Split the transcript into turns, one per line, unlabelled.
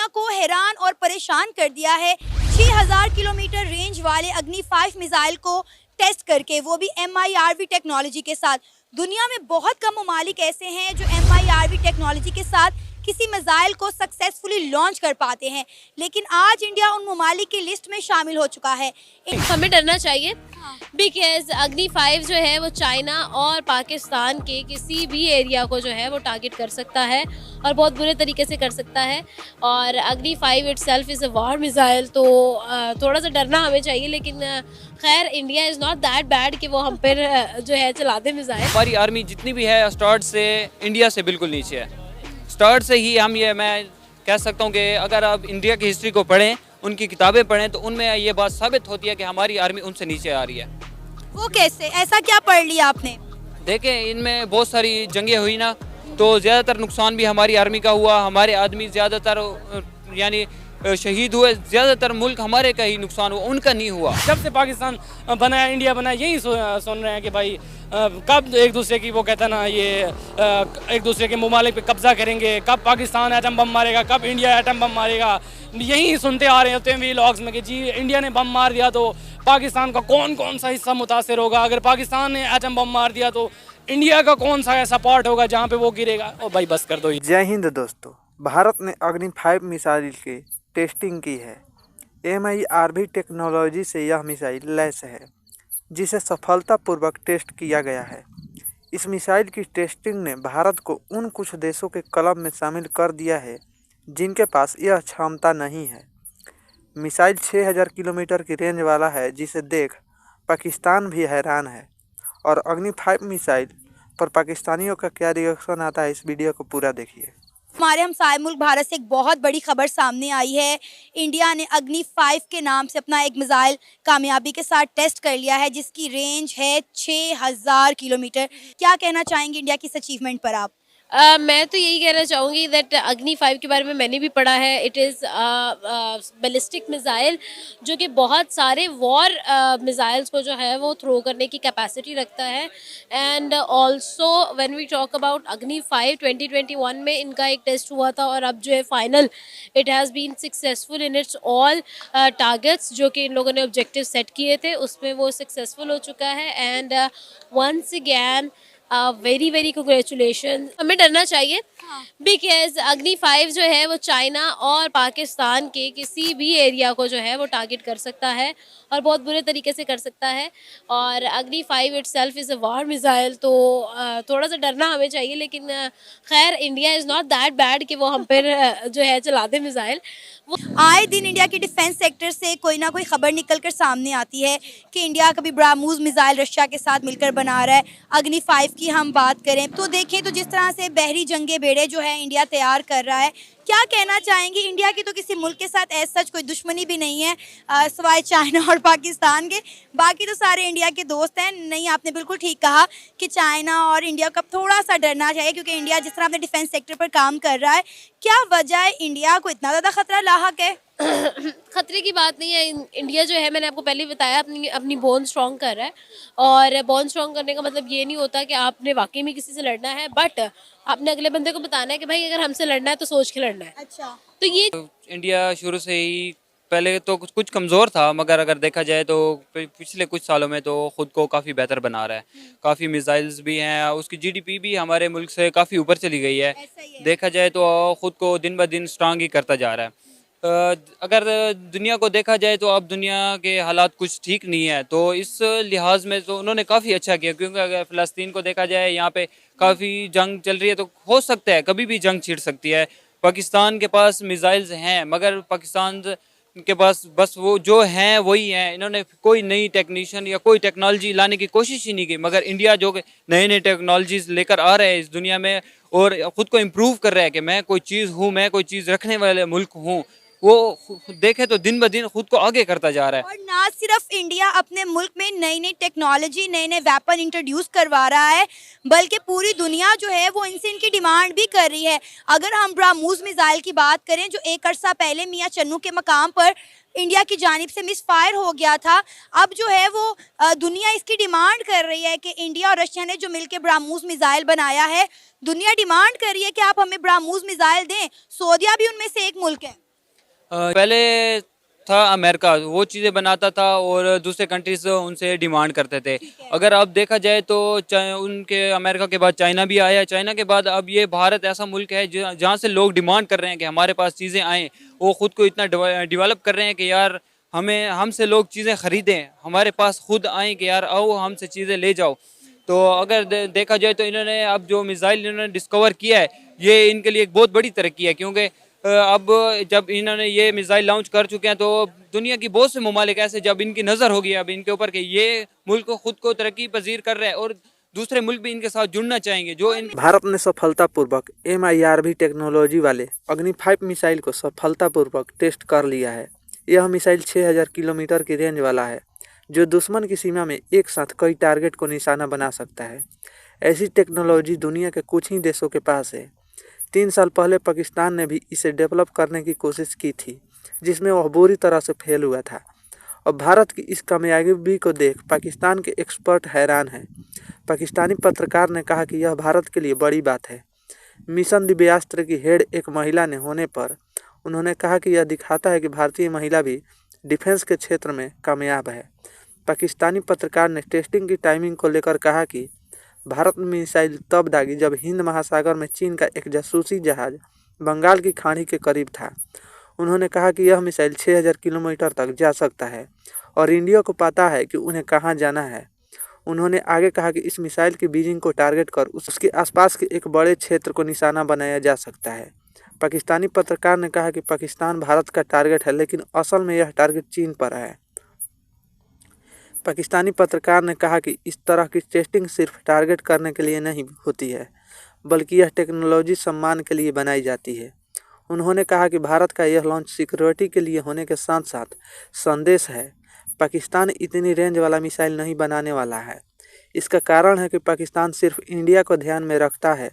दुनिया को हैरान और परेशान कर दिया है 6000 किलोमीटर रेंज वाले अग्नि 5 मिसाइल को टेस्ट करके, वो भी MIRV टेक्नोलॉजी के साथ। दुनिया में बहुत कम ममालिक ऐसे हैं जो MIRV टेक्नोलॉजी के साथ किसी मिसाइल को सक्सेसफुली लॉन्च कर पाते हैं, लेकिन आज इंडिया उन ममालिक की लिस्ट में शामिल हो चुका है।
हमें डरना चाहिए बिकॉज अग्नि 5 जो है वो चाइना और पाकिस्तान के किसी भी एरिया को जो है वो टारगेट कर सकता है और बहुत बुरे तरीके से कर सकता है। और अग्नि 5 itself is a war missile, तो थोड़ा सा डरना हमें चाहिए, लेकिन खैर India is not that bad कि वो हम पर जो है चला दे मिसाइल।
हमारी आर्मी जितनी भी है स्टार्ट से इंडिया से बिल्कुल नीचे है। स्टार्ट से ही मैं कह सकता हूँ कि अगर आप इंडिया की हिस्ट्री को पढ़ें, उनकी किताबें पढ़ें, तो उनमें ये बात साबित होती है कि हमारी आर्मी उनसे नीचे आ रही है।
वो कैसे, ऐसा क्या पढ़ लिया आपने?
देखें, इनमें बहुत सारी जंगें हुई ना, तो ज़्यादातर नुकसान भी हमारी आर्मी का हुआ। हमारे आदमी ज़्यादातर यानी शहीद हुए, ज़्यादातर मुल्क हमारे का ही नुकसान हुआ, उनका नहीं हुआ।
जब से पाकिस्तान बनाया, इंडिया बनाया, यही सुन रहे हैं कि भाई कब एक दूसरे की, वो कहता ना, ये एक दूसरे के ममालिक पे कब्जा करेंगे, कब पाकिस्तान एटम बम मारेगा, कब इंडिया एटम बम मारेगा। यही सुनते आ रहे होते हैं व्लॉग्स में कि जी इंडिया ने बम मार दिया तो पाकिस्तान का कौन कौन सा हिस्सा मुतासर होगा, अगर पाकिस्तान ने एटम बम मार दिया तो इंडिया का कौन सा ऐसा पार्ट होगा जहाँ पे वो गिरेगा। ओ भाई बस कर दो।
जय हिंद दोस्तों, भारत ने अग्नि 5 मिसाइल की टेस्टिंग की है। MIRV टेक्नोलॉजी से यह मिसाइल लैस है, जिसे सफलतापूर्वक टेस्ट किया गया है। इस मिसाइल की टेस्टिंग ने भारत को उन कुछ देशों के क्लब में शामिल कर दिया है जिनके पास यह क्षमता नहीं है। मिसाइल 6000 किलोमीटर की रेंज वाला है, जिसे देख पाकिस्तान भी हैरान है। और अग्नि 5 मिसाइल पर पाकिस्तानियों का क्या रिएक्शन आता है, इस वीडियो को पूरा देखिए।
हमारे हमसाए मुल्क भारत से एक बहुत बड़ी खबर सामने आई है। इंडिया ने अग्नि 5 के नाम से अपना एक मिसाइल कामयाबी के साथ टेस्ट कर लिया है, जिसकी रेंज है 6000 किलोमीटर। क्या कहना चाहेंगे इंडिया की इस अचीवमेंट पर आप?
मैं तो यही कहना चाहूँगी दैट अग्नि 5 के बारे में मैंने भी पढ़ा है। इट इज़ बैलिस्टिक मिसाइल जो कि बहुत सारे वॉर मिसाइल्स को जो है वो थ्रो करने की कैपेसिटी रखता है। And also when we talk about Agni 5, 2021 में इनका एक टेस्ट हुआ था और अब जो है final it has been successful in its all targets, जो कि इन लोगों ने ऑब्जेक्टिव सेट किए थे उसमें वो सक्सेसफुल हो चुका है। And once again very very congratulation. हमें डरना चाहिए बिकॉज अग्नि 5 जो है वो चाइना और पाकिस्तान के किसी भी एरिया को जो है वो टारगेट कर सकता है और बहुत बुरे तरीके से कर सकता है। और अग्नि 5 itself is a war missile, तो थोड़ा सा डरना हमें चाहिए, लेकिन खैर India is not that bad कि वो हम पर जो है चला दे मिसाइल।
आए दिन इंडिया के डिफेंस सेक्टर से कोई ना कोई खबर निकलकर सामने आती है कि इंडिया कभी ब्राह्मोस मिसाइल रशिया के साथ मिलकर बना रहा है। अग्नि 5 की हम बात करें तो देखें तो जिस तरह से बहरी जंगे बेड़े जो है इंडिया तैयार कर रहा है, क्या कहना चाहेंगे? इंडिया की तो किसी मुल्क के साथ ऐसा सच कोई दुश्मनी भी नहीं है सिवाय चाइना और पाकिस्तान के, बाकी तो सारे इंडिया के दोस्त हैं। नहीं, आपने बिल्कुल ठीक कहा कि चाइना और इंडिया का थोड़ा सा डरना चाहिए, क्योंकि इंडिया जिस तरह अपने डिफेंस सेक्टर पर काम कर रहा है, क्या वजह है इंडिया को इतना ज़्यादा खतरा लाहक है?
खतरे की बात नहीं है। इंडिया जो है, मैंने आपको पहले बताया, अपनी बोन स्ट्रॉन्ग कर रहा है। और बोन स्ट्रॉन्ग करने का मतलब ये नहीं होता कि आपने वाकई में किसी से लड़ना है, बट आपने अगले बंदे को बताना है कि भाई अगर हमसे लड़ना है तो सोच के लड़ना है।
अच्छा,
तो ये
इंडिया शुरू से ही पहले तो कुछ कमज़ोर था, मगर अगर देखा जाए तो पिछले कुछ सालों में तो ख़ुद को काफ़ी बेहतर बना रहा है। काफ़ी मिसाइल्स भी हैं, उसकी GDP भी हमारे मुल्क से काफ़ी ऊपर चली गई है। देखा जाए तो ख़ुद को दिन ब दिन स्ट्रांग ही करता जा रहा है। अगर दुनिया को देखा जाए तो अब दुनिया के हालात कुछ ठीक नहीं है, तो इस लिहाज में तो उन्होंने काफ़ी अच्छा किया, क्योंकि अगर फ़लस्तीन को देखा जाए, यहाँ पे काफ़ी जंग चल रही है, तो हो सकता है कभी भी जंग छिड़ सकती है। पाकिस्तान के पास मिसाइल्स हैं, मगर पाकिस्तान के पास बस वो जो हैं वही हैं। इन्होंने कोई नई टेक्नीशियन या कोई टेक्नोलॉजी लाने की कोशिश ही नहीं की, मगर इंडिया जो नए नए टेक्नोलॉजीज लेकर आ रहे हैं इस दुनिया में और ख़ुद को इम्प्रूव कर रहा है कि मैं कोई चीज़ हूँ, मैं कोई चीज़ रखने वाले मुल्क हूँ, वो देखे तो दिन ब दिन खुद को आगे करता जा रहा है।
और ना सिर्फ इंडिया अपने मुल्क में नई नई टेक्नोलॉजी, नए नए वेपन इंट्रोड्यूस करवा रहा है, बल्कि पूरी दुनिया जो है वो इनसे इनकी डिमांड भी कर रही है। अगर हम ब्राह्मोस मिसाइल की बात करें, जो एक अरसा पहले मियां चन्नू के मकाम पर इंडिया की जानिब से मिस फायर हो गया था, अब जो है वो दुनिया इसकी डिमांड कर रही है कि इंडिया और रशिया ने जो मिलकर ब्राह्मोस मिसाइल बनाया है, दुनिया डिमांड कर रही है कि आप हमें ब्राह्मोस मिसाइल दें। सऊदीया भी उनमें से एक मुल्क है।
पहले था अमेरिका, वो चीज़ें बनाता था और दूसरे कंट्रीज उनसे डिमांड करते थे। अगर अब देखा जाए तो उनके अमेरिका के बाद चाइना भी आया, चाइना के बाद अब ये भारत ऐसा मुल्क है जहाँ से लोग डिमांड कर रहे हैं कि हमारे पास चीज़ें आएँ। वो ख़ुद को इतना डेवलप कर रहे हैं कि यार हमें हमसे लोग चीज़ें ख़रीदें, हमारे पास खुद आएँ कि यार आओ हमसे चीज़ें ले जाओ। तो अगर देखा जाए तो इन्होंने अब जो मिसाइल इन्होंने डिस्कवर किया है, ये इनके लिए एक बहुत बड़ी तरक्की है, क्योंकि अब जब इन्होंने ये मिसाइल लॉन्च कर चुके हैं तो दुनिया की बहुत से ममालिक ऐसे जब इनकी नज़र होगी अब इनके ऊपर कि ये मुल्क खुद को तरक्की पजीर कर रहा है और दूसरे मुल्क भी इनके साथ जुड़ना चाहेंगे जो इन
भारत ने सफलतापूर्वक MIRV टेक्नोलॉजी वाले अग्नि 5 मिसाइल को सफलतापूर्वक टेस्ट कर लिया है। यह मिसाइल 6000 किलोमीटर की रेंज वाला है, जो दुश्मन की सीमा में एक साथ कई टारगेट को निशाना बना सकता है। ऐसी टेक्नोलॉजी दुनिया के कुछ ही देशों के पास है। 3 साल पहले पाकिस्तान ने भी इसे डेवलप करने की कोशिश की थी, जिसमें वह बुरी तरह से फेल हुआ था। और भारत की इस कामयाबी को देख पाकिस्तान के एक्सपर्ट हैरान हैं। पाकिस्तानी पत्रकार ने कहा कि यह भारत के लिए बड़ी बात है। मिशन दिव्यास्त्र की हेड एक महिला ने होने पर उन्होंने कहा कि यह दिखाता है कि भारतीय महिला भी डिफेंस के क्षेत्र में कामयाब है। पाकिस्तानी पत्रकार ने टेस्टिंग की टाइमिंग को लेकर कहा कि भारत में मिसाइल तब दागी जब हिंद महासागर में चीन का एक जासूसी जहाज बंगाल की खाड़ी के करीब था। उन्होंने कहा कि यह मिसाइल 6000 किलोमीटर तक जा सकता है और इंडिया को पता है कि उन्हें कहां जाना है। उन्होंने आगे कहा कि इस मिसाइल की बीजिंग को टारगेट कर उसके आसपास के एक बड़े क्षेत्र को निशाना बनाया जा सकता है। पाकिस्तानी पत्रकार ने कहा कि पाकिस्तान भारत का टारगेट है, लेकिन असल में यह टारगेट चीन पर है। पाकिस्तानी पत्रकार ने कहा कि इस तरह की टेस्टिंग सिर्फ टारगेट करने के लिए नहीं होती है, बल्कि यह टेक्नोलॉजी सम्मान के लिए बनाई जाती है। उन्होंने कहा कि भारत का यह लॉन्च सिक्योरिटी के लिए होने के साथ साथ संदेश है। पाकिस्तान इतनी रेंज वाला मिसाइल नहीं बनाने वाला है। इसका कारण है कि पाकिस्तान सिर्फ इंडिया को ध्यान में रखता है